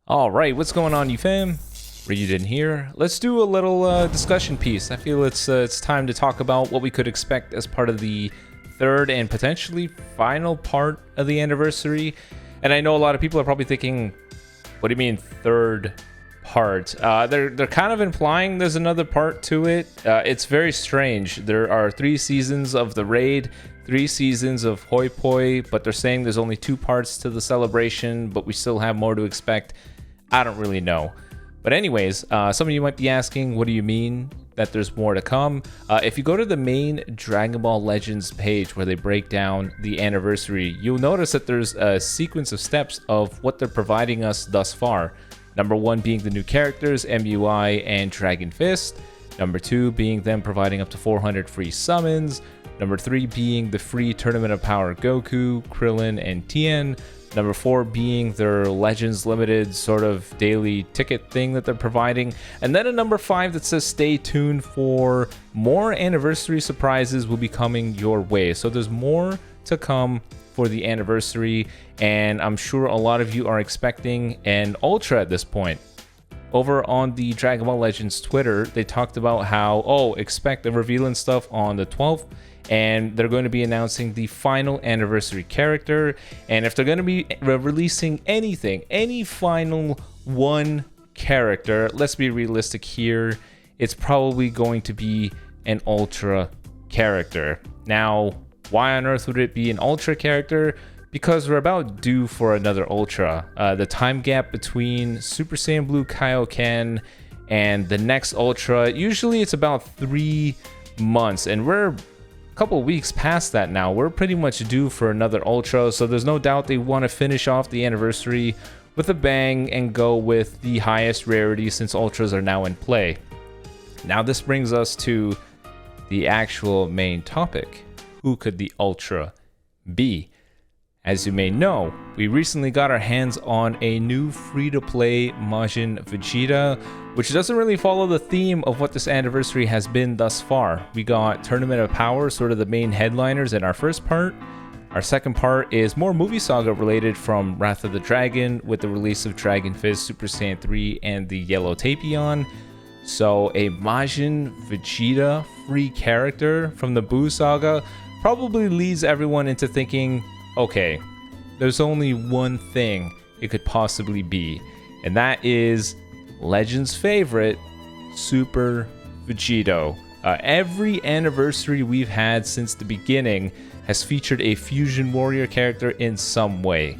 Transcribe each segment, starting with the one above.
All right, what's going on, you fam? Raiyuden here. Let's do a little discussion piece. I feel it's time to talk about what we could expect as part of the third and potentially final part of the anniversary. And I know a lot of people are probably thinking, what do you mean third part? They're kind of implying there's another part to it. It's very strange. There are 3 seasons of the raid, 3 seasons of Hoi Poi, but they're saying there's only 2 parts to the celebration, but we still have more to expect. I don't really know. But anyways, some of you might be asking, what do you mean that there's more to come? If you go to the main Dragon Ball Legends page where they break down the anniversary, you'll notice that there's a sequence of steps of what they're providing us thus far. Number 1 being the new characters, MUI and Dragon Fist. Number 2 being them providing up to 400 free summons. Number 3 being the free Tournament of Power Goku, Krillin, and Tien. Number 4 being their Legends Limited sort of daily ticket thing that they're providing. And then a number 5 that says stay tuned for more anniversary surprises will be coming your way. So there's more to come for the anniversary, and I'm sure a lot of you are expecting an Ultra at this point. Over on the Dragon Ball Legends Twitter, they talked about how, expect the reveal and stuff on the 12th, and they're going to be announcing the final anniversary character. And if they're going to be releasing anything, any final one character, let's be realistic here, it's probably going to be an Ultra character. Now, why on earth would it be an Ultra character? Because we're about due for another Ultra. The time gap between Super Saiyan Blue Kaioken and the next Ultra, usually it's about 3 months, and we're a couple weeks past that now. We're pretty much due for another Ultra, so there's no doubt they want to finish off the anniversary with a bang and go with the highest rarity since Ultras are now in play. Now this brings us to the actual main topic. Who could the Ultra be? As you may know, we recently got our hands on a new free-to-play Majin Vegeta, which doesn't really follow the theme of what this anniversary has been thus far. We got Tournament of Power, sort of the main headliners in our first part. Our second part is more movie saga related from Wrath of the Dragon with the release of Dragon Fist, Super Saiyan 3, and the Yellow Tapion. So a Majin Vegeta free character from the Buu saga probably leads everyone into thinking, okay, there's only one thing it could possibly be, and that is Legends' favorite, Super Vegito. Every anniversary we've had since the beginning has featured a Fusion Warrior character in some way.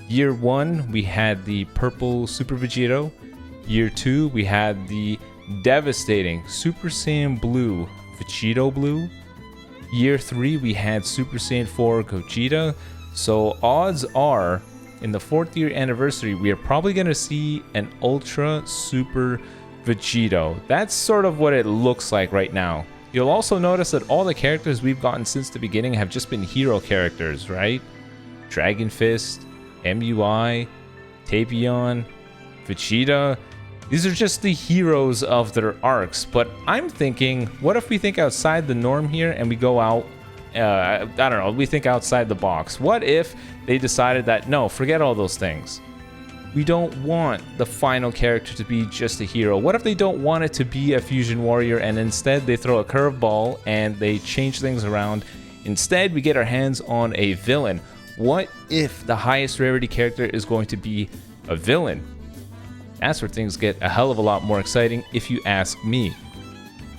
Year 1, we had the purple Super Vegito. Year 2, we had the devastating Super Saiyan Blue Vegito Blue. Year 3, we had Super Saiyan 4 Gogeta. So odds are, in the 4th year anniversary, we are probably going to see an Ultra Super Vegito. That's sort of what it looks like right now. You'll also notice that all the characters we've gotten since the beginning have just been hero characters, right? Dragon Fist, MUI, Tapion, Vegeta. These are just the heroes of their arcs. But I'm thinking, what if we think outside the norm here and we go out, I don't know, we think outside the box. What if they decided that, no, forget all those things. We don't want the final character to be just a hero. What if they don't want it to be a Fusion Warrior and instead they throw a curveball and they change things around? Instead, we get our hands on a villain. What if the highest rarity character is going to be a villain? That's where things get a hell of a lot more exciting if you ask me.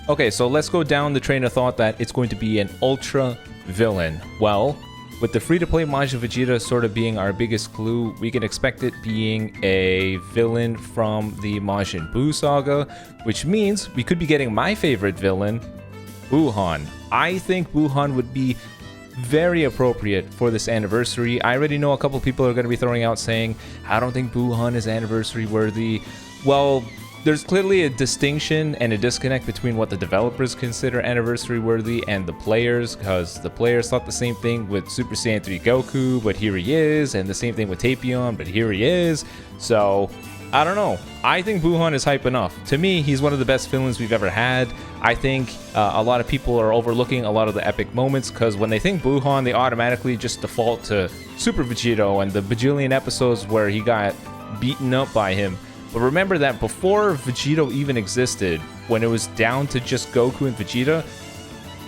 Okay, so let's go down the train of thought that it's going to be an Ultra villain. Well, with the free-to-play Majin Vegeta sort of being our biggest clue, we can expect it being a villain from the Majin Buu saga, which means we could be getting my favorite villain, Buuhan. I think Buuhan would be very appropriate for this anniversary. I already know a couple people are going to be throwing out saying, I don't think Buuhan is anniversary worthy. Well, there's clearly a distinction and a disconnect between what the developers consider anniversary worthy and the players, because the players thought the same thing with Super Saiyan 3 Goku, but here he is, and the same thing with Tapion, but here he is. So I don't know. I think Buuhan is hype enough. To me, he's one of the best villains we've ever had. I think a lot of people are overlooking a lot of the epic moments, because when they think Buuhan, they automatically just default to Super Vegito and the bajillion episodes where he got beaten up by him. But remember that before Vegito even existed, when it was down to just Goku and Vegeta,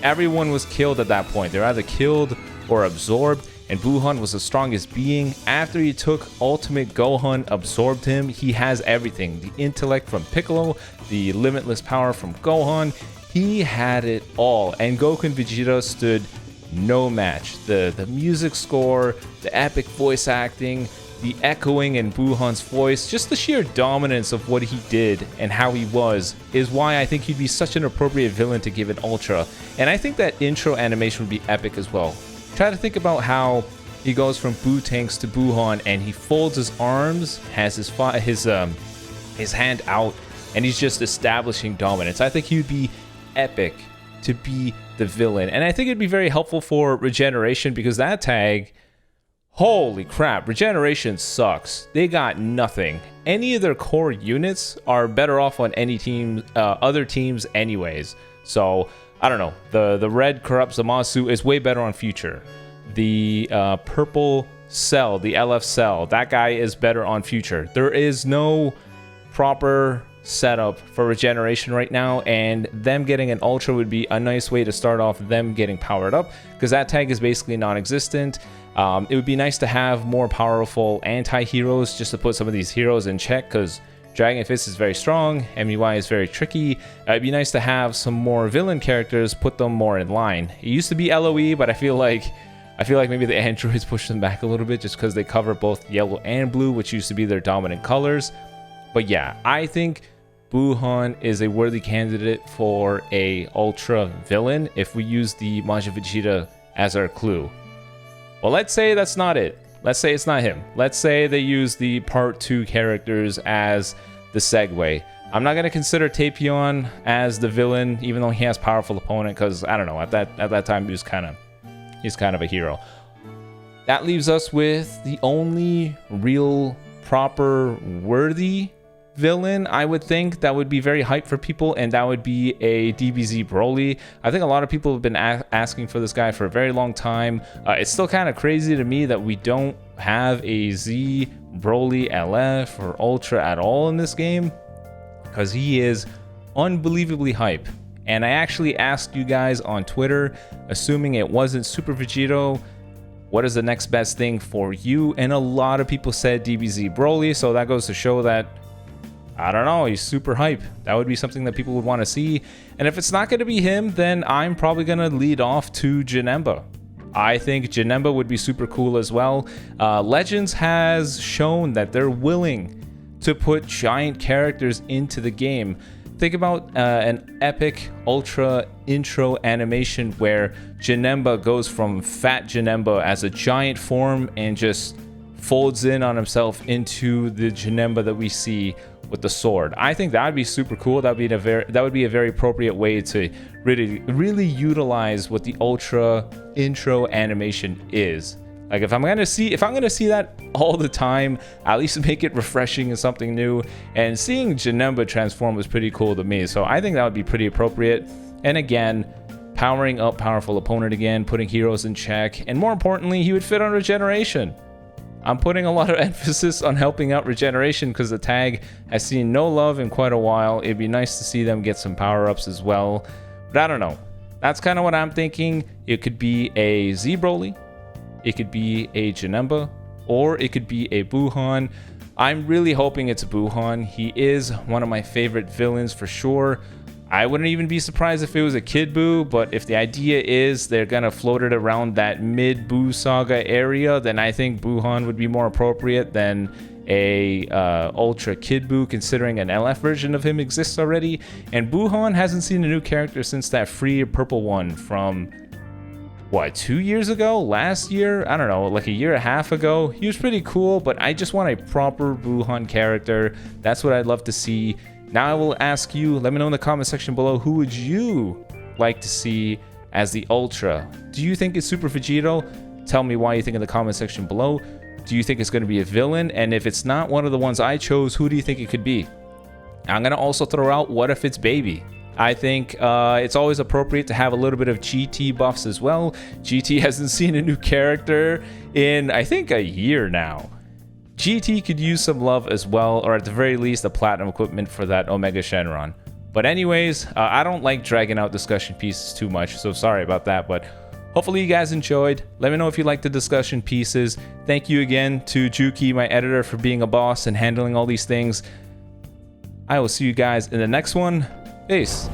everyone was killed at that point. They're either killed or absorbed, and Buhan was the strongest being. After he took Ultimate Gohan, absorbed him, he has everything. The intellect from Piccolo, the limitless power from Gohan, he had it all. And Goku and Vegeta stood no match. The music score, the epic voice acting, the echoing in Buhan's voice, just the sheer dominance of what he did and how he was is why I think he'd be such an appropriate villain to give an Ultra. And I think that intro animation would be epic as well. Try to think about how he goes from Boo-Tanks to Buhan and he folds his arms, has his hand out, and he's just establishing dominance. I think he would be epic to be the villain. And I think it'd be very helpful for Regeneration, because that tag, holy crap, Regeneration sucks. They got nothing. Any of their core units are better off on any team, other teams anyways. So I don't know. The red Corrupt Zamasu is way better on Future. The purple Cell, the LF Cell, that guy is better on Future. There is no proper setup for Regeneration right now, and them getting an Ultra would be a nice way to start off them getting powered up, because that tag is basically non-existent. It would be nice to have more powerful anti-heroes just to put some of these heroes in check, because Dragon Fist is very strong, MUI is very tricky. It'd be nice to have some more villain characters, put them more in line. It used to be LOE, but I feel like maybe the androids pushed them back a little bit just because they cover both yellow and blue, which used to be their dominant colors. But yeah, I think Buhan is a worthy candidate for a Ultra villain if we use the Majin Vegeta as our clue. Well, let's say that's not it. Let's say it's not him. Let's say they use the Part 2 characters as the segue. I'm not going to consider Tapion as the villain, even though he has powerful opponent, because I don't know, at that time he's kind of a hero. That leaves us with the only real proper worthy villain, I would think, that would be very hype for people, and that would be a DBZ Broly. I think a lot of people have been asking for this guy for a very long time. It's still kind of crazy to me that we don't have a Z Broly LF or Ultra at all in this game, because he is unbelievably hype. And I actually asked you guys on Twitter, assuming it wasn't Super Vegito, what is the next best thing for you? And a lot of people said DBZ Broly, so that goes to show that, I don't know, he's super hype. That would be something that people would want to see. And if it's not going to be him, then I'm probably going to lead off to Janemba. I think Janemba would be super cool as well. Legends has shown that they're willing to put giant characters into the game. Think about an epic Ultra intro animation where Janemba goes from fat Janemba as a giant form and just folds in on himself into the Janemba that we see with the sword. I think that would be super cool. That would be a very appropriate way to really utilize what the Ultra intro animation is. Like if I'm gonna see that all the time, at least make it refreshing and something new. And seeing Janemba transform was pretty cool to me, so I think that would be pretty appropriate. And again, powering up powerful opponent again, putting heroes in check, and more importantly, he would fit on Regeneration. I'm putting a lot of emphasis on helping out Regeneration because the tag has seen no love in quite a while. It'd be nice to see them get some power-ups as well. But I don't know. That's kind of what I'm thinking. It could be a Z Broly, it could be a Janemba, or it could be a Buhan. I'm really hoping it's a Buhan. He is one of my favorite villains for sure. I wouldn't even be surprised if it was a Kid Buu, but if the idea is they're gonna float it around that mid-Buu saga area, then I think Buhan would be more appropriate than a Ultra Kid Buu, considering an LF version of him exists already. And Buhan hasn't seen a new character since that free purple one from, what, 2 years ago? Last year? I don't know, like a year and a half ago. He was pretty cool, but I just want a proper Buhan character. That's what I'd love to see. Now I will ask you, let me know in the comment section below, who would you like to see as the Ultra? Do you think it's Super Vegito? Tell me why you think in the comment section below. Do you think it's going to be a villain? And if it's not one of the ones I chose, who do you think it could be? I'm going to also throw out, what if it's Baby? I think it's always appropriate to have a little bit of GT buffs as well. GT hasn't seen a new character in, I think, a year now. GT could use some love as well, or at the very least a platinum equipment for that Omega Shenron. But anyways, I don't like dragging out discussion pieces too much, so sorry about that, but hopefully you guys enjoyed. Let me know if you like the discussion pieces. Thank you again to Juki, my editor, for being a boss and handling all these things. I will see you guys in the next one. Peace.